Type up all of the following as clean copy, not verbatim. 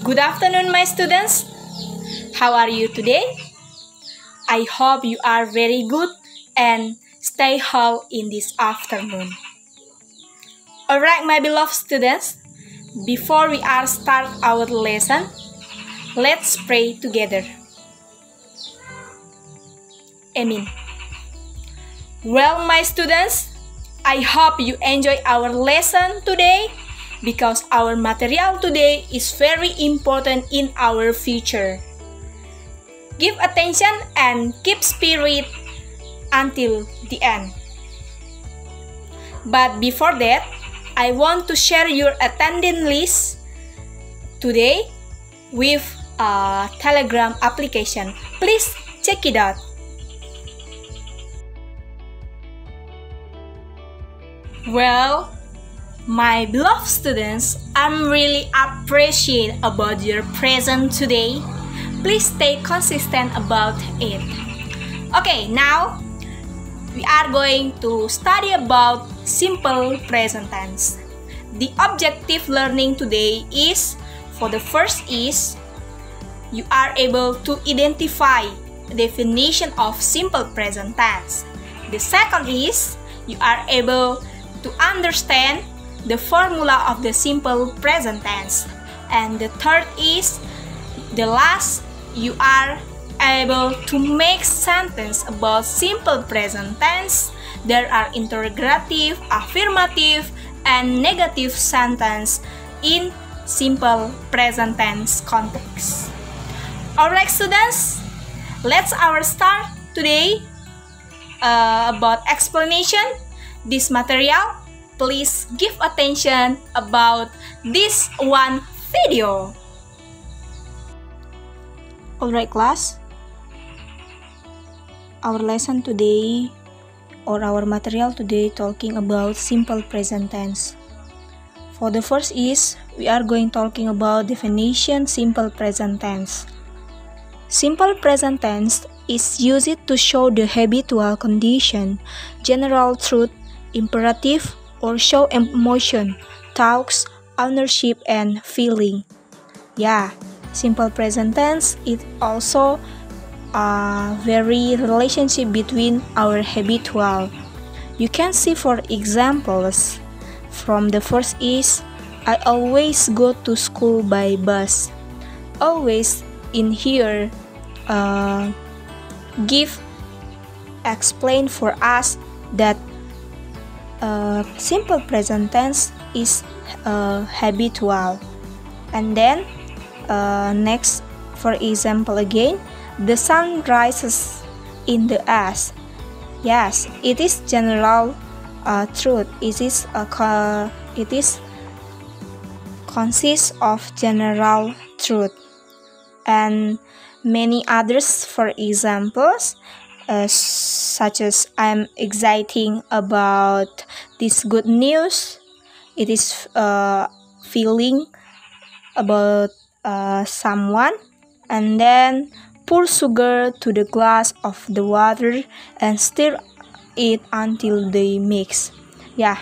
Good afternoon, my students. How are you today? I hope you are very good and stay whole in this afternoon. Alright, my beloved students, before we start our lesson, let's pray together. Amen. Well, my students, I hope you enjoy our lesson today because our material today is very important in our future. Give attention and keep spirit until the end. But before that, I want to share your attendance list today with a Telegram application. Please check it out. Well, my beloved students, I'm really appreciate about your present today. Please stay consistent about it. Okay, now we are going to study about simple present tense. The objective learning today is, for the first is, you are able to identify the definition of simple present tense. The second is, you are able to understand the formula of the simple present tense. And the third is, the last, you are able to make sentence about simple present tense. There are interrogative, affirmative, and negative sentence in simple present tense context. Alright, students, let's start today about explanation this material. Please give attention about this one video. Alright, class. Our lesson today, or our material today, talking about simple present tense. For the first is, we are going talking about definition simple present tense. Simple present tense is used to show the habitual condition, general truth, imperative, or show emotion, thoughts, ownership, and feeling. Yeah, simple present tense is also a very relationship between our habitual. You can see for examples. From the first is, I always go to school by bus. Always in here explain for us that simple present tense is habitual. And then next, for example again, the sun rises in the east. Yes, it is general truth. It is consists of general truth. And many others, for examples, such as I'm exciting about this good news. It is feeling about someone. And then pour sugar to the glass of the water and stir it until they mix. Yeah,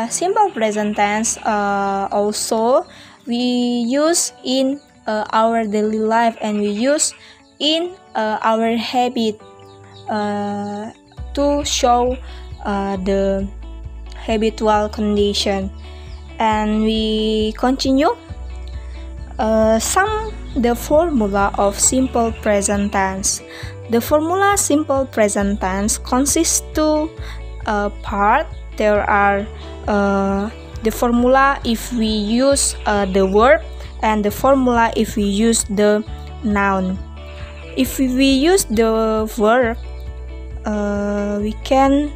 simple present tense also we use in our daily life, and we use in our habit to show the habitual condition. And we continue the formula of simple present tense. The formula simple present tense consists two part. There are the formula if we use the verb, and the formula if we use the noun. If we use the verb, we can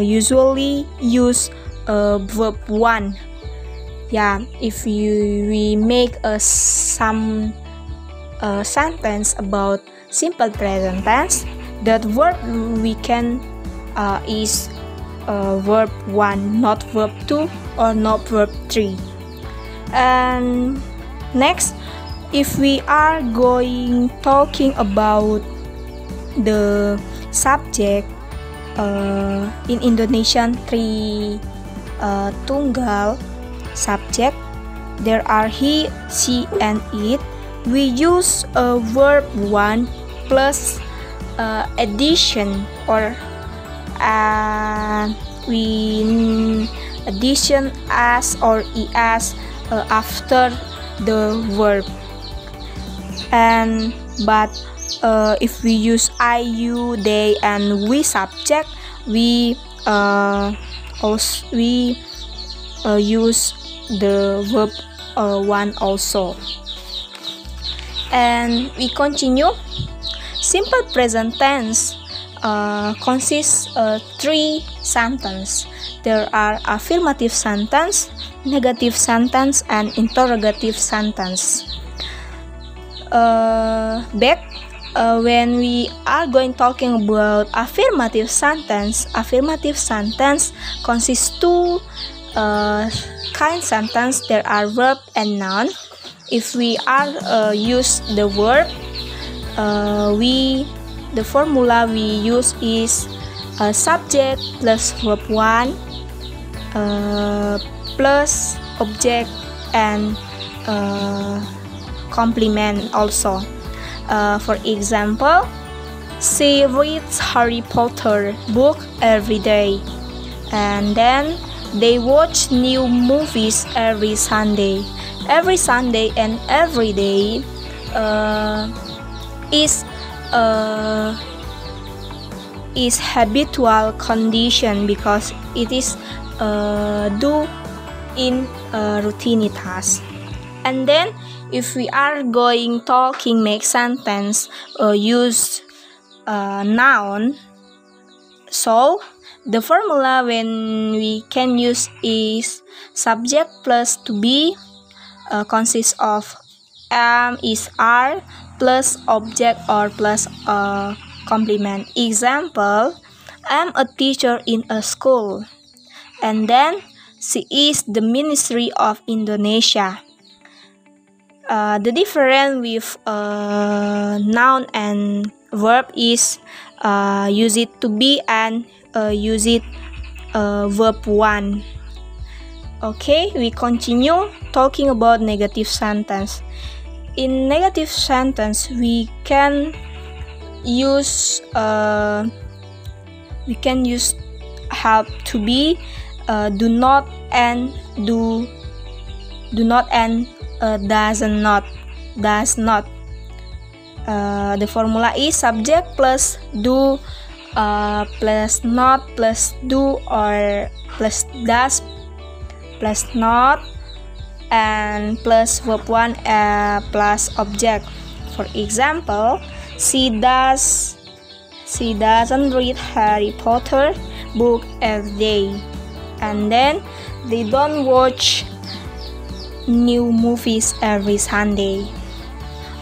usually use verb 1. Yeah, if we make some sentence about simple present tense, that verb we can is verb 1, not verb 2 or not verb 3. And next, if we are talking about the subject in Indonesian tunggal subject, there are he, she, and it, we use a verb 1 plus addition, or we addition as or es after the verb. But if we use I, you, they, and we subject, we use the verb 1 also. And we continue. Simple present tense consists of 3 sentences. There are affirmative sentence, negative sentence, and interrogative sentence. When we are going talking about affirmative sentence consists 2 kind sentence. There are verb and noun. If we are use the verb, the formula we use is subject plus verb 1 plus object and complement also. For example, she reads Harry Potter book every day, and then they watch new movies every Sunday. Every Sunday and every day is habitual condition because it is do in routine task. And then if we are going talking make sentence use noun, so the formula when we can use is subject plus to be consists of am is are plus object or plus complement. Example, I'm a teacher in a school, and then she is the Ministry of Indonesia. The difference with noun and verb is use it to be and use it verb 1. Okay, we continue talking about negative sentence. In negative sentence, we can use have to be, do not and does not. The formula is subject plus do plus not plus do or plus does plus not and plus verb 1 plus object. For example, she doesn't read Harry Potter book every day, and then they don't watch new movies every Sunday.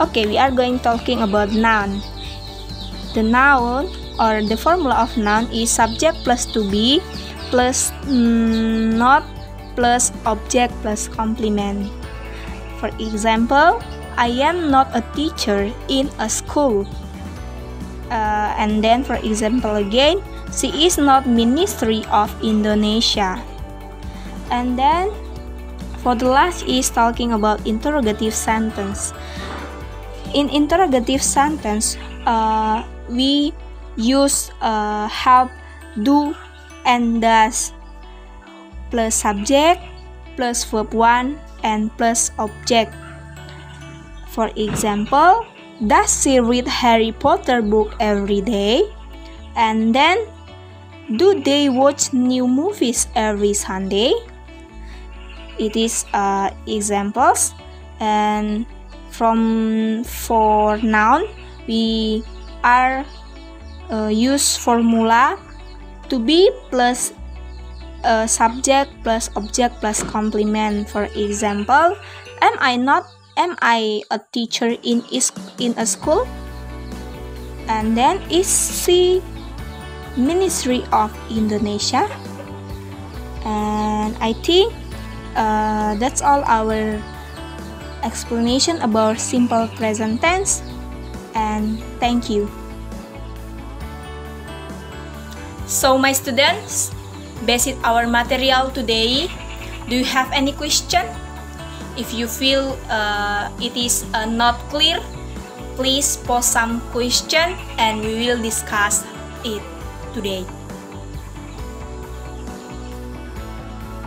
Okay, we are going talking about noun. The noun or the formula of noun is subject plus to be plus not plus object plus complement. For example, I am not a teacher in a school. And then for example again, she is not Ministry of Indonesia. And then for the last is talking about interrogative sentence. In interrogative sentence, we use have, do, and does plus subject plus verb 1 and plus object. For example, does she read Harry Potter book every day? And then, do they watch new movies every Sunday? It is examples. And for noun, we are use formula to be plus subject plus object plus complement. For example, am I a teacher in a school? And then, is she Ministry of Indonesia? And I think that's all our explanation about simple present tense, and thank you. So my students, based our material today, do you have any question? if you feel it is not clear, please post some question and we will discuss it today.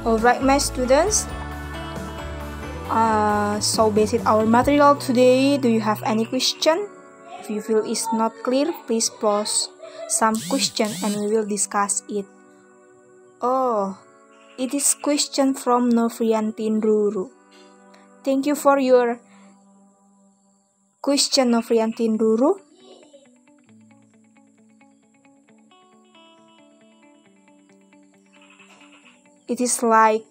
Alright, my students, so based our material today, do you have any question? If you feel it's not clear, please post some question and we will discuss it. Oh, it is question from Novriantin Ruru. Thank you for your question, Novriantin Ruru. It is like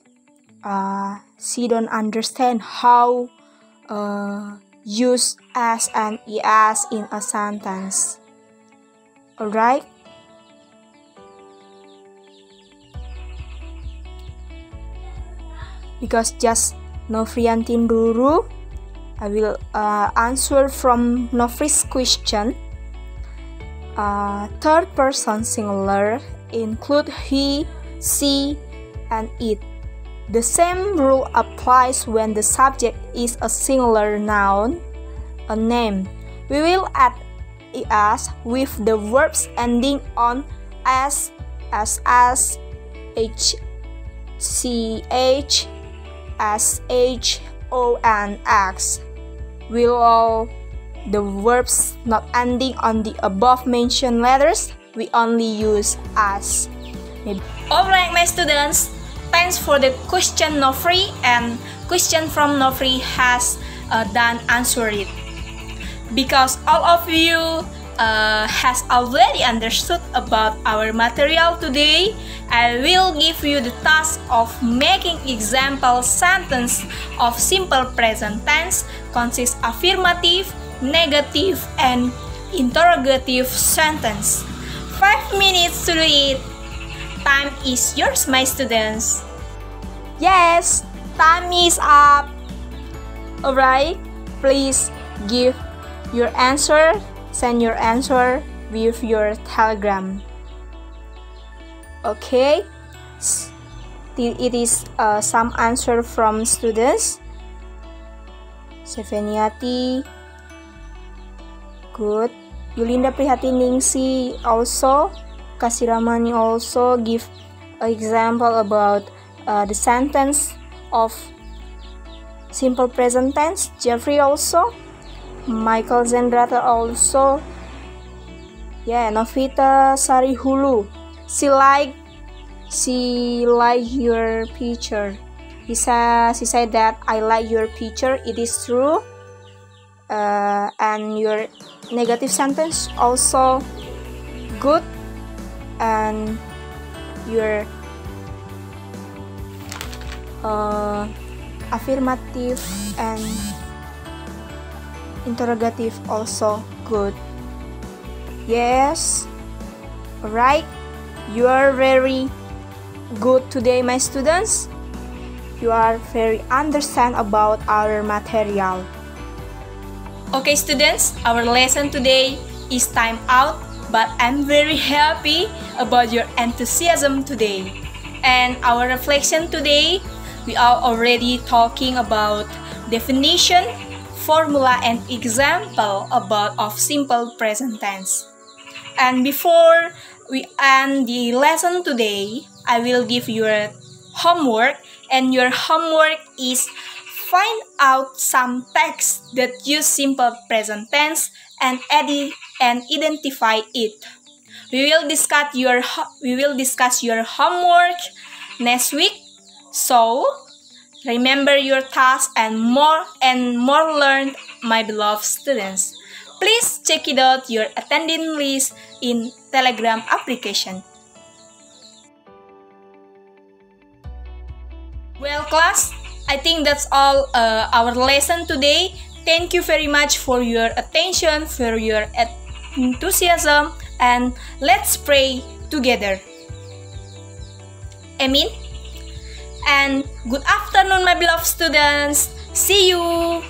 she don't understand how use as and es in a sentence. Alright? Because just Novriantin Ruru, I will answer from Novri's question. Third person singular include he, she, and it. The same rule applies when the subject is a singular noun, a name. We will add es with the verbs ending on s, sh, ch, sh, o, and x. Will the verbs not ending on the above mentioned letters, we only use as. Alright, my students, thanks for the question Novri, and question from Novri has done answer it. Because all of you has already understood about our material today, I will give you the task of making example sentence of simple present tense consists affirmative, negative, and interrogative sentence. 5 minutes to do it. Time is yours, my students. Yes, time is up. Alright, please give your answer, send your answer with your telegram. Okay, it is some answer from students. Seveniati, good. Yulinda Prihatiningsi also. Kasiramani also give an example about the sentence of simple present tense. Jeffrey also. Michael Zendrata also. Yeah, Novita Sarihulu. She like your picture. She said that I like your picture. It is true. And your negative sentence also good. And your affirmative and interrogative also good. Yes, alright, you are very good today, my students. You are very understand about our material. Okay, students, our lesson today is time out. But I'm very happy about your enthusiasm today. And our reflection today, we are already talking about definition, formula, and example of simple present tense. And before we end the lesson today, I will give you a homework, and your homework is find out some text that use simple present tense and identify it. We will discuss your homework next week. So remember your task and more learned, my beloved students. Please check it out your attending list in Telegram application. Well, class, I think that's all our lesson today. Thank you very much for your attention, for your enthusiasm, and let's pray together. Amen. And good afternoon, my beloved students. See you.